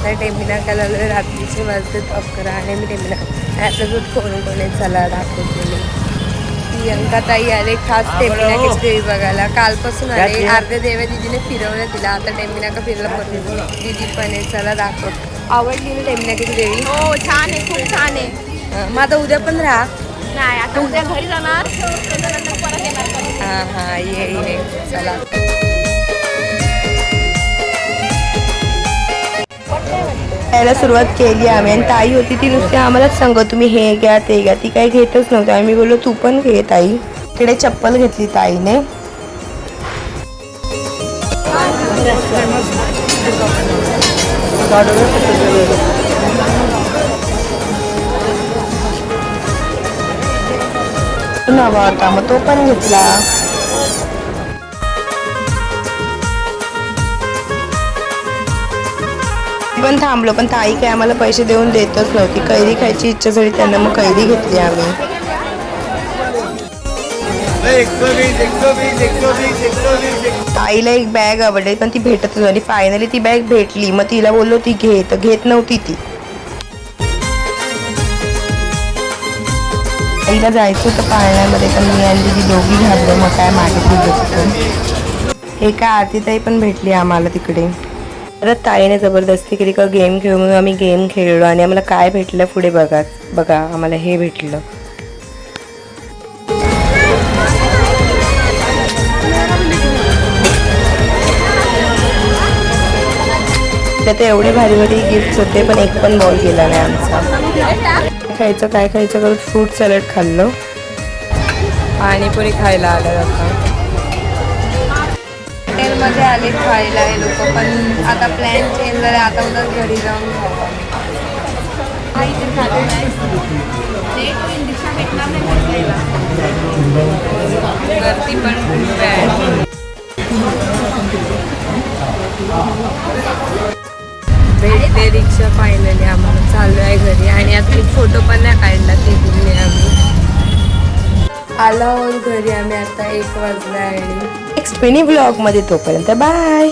तर टेमिनाकाला रात्रीचे वाजतात 11 आणि मी टेमिना ॲपला दूध कोणी चला दाखवते. प्रियंका ताई आले खास टेमिनाकाची देवी बघायला. कालपासून आले. अर्ध्या देव्या दिदीने फिरवलं तिला. आता टेमिनाका फिरलं पण दिदी पण आहे. चला दाखव. आवडली ना टेमिनाकाची देवी? हो छान आहे, खूप छान आहे. मग आता उद्या पण राहा? नाही, आता उद्या घरी जाणार, त्याच्यानंतर परत येणार. हां ये चला. यायला सुरुवात केली आम्ही आणि ताई होती ती नुसती आम्हालाच सांगत तुम्ही हे घ्या ते घ्या. ती काही घेतच नव्हती. आम्ही बोललो तू पण घे ताई. इकडे चप्पल घेतली ताईने. नवा होता मग तो पण घेतला. पण थांबलो पण ताई काय आम्हाला पैसे देऊन देतच नव्हती. कैरी खायची इच्छा झाली त्यांना मग कैरी घेतली आम्ही. ताईला एक बॅग आवडली पण ती भेटतच नव्हती. फायनली ती बॅग भेटली. मग तिला बोललो ती घे तर घेत नव्हती ती. ताईला जायचं होतं पाळण्यामध्ये पण मी आणि ती दोघी घाललो. मग काय मागितली घेतलं. एका आरती ताई पण भेटली आम्हाला तिकडे. परत ताईने जबरदस्ती केली का गेम खेळू म्हणून आम्ही गेम खेळलो आणि आम्हाला काय भेटलं पुढे बघा आम्हाला हे भेटलं. त्यात एवढे भारी भारी गिफ्ट होते पण एक पण बॉल गेला नाही आमचा. काय खायचं करून फ्रूट सॅलड खाल्लं. पाणीपुरी खायला आलं आता. हॉटेलमध्ये आले खायला हे लोक पण आता प्लॅन चेंज झाला. आता उद्या घरी जाऊन गर्दी पण खूप आहे. भेटते रिक्षा फायनली आम्हाला. चालू आहे घरी आणि आता एक फोटो पण नाही काढला ते दिले आम्ही. आलो घरी आम्ही आता 1 वाजला आणि नेक्स्ट मिनी ब्लॉग मध्ये. तोपर्यंत बाय.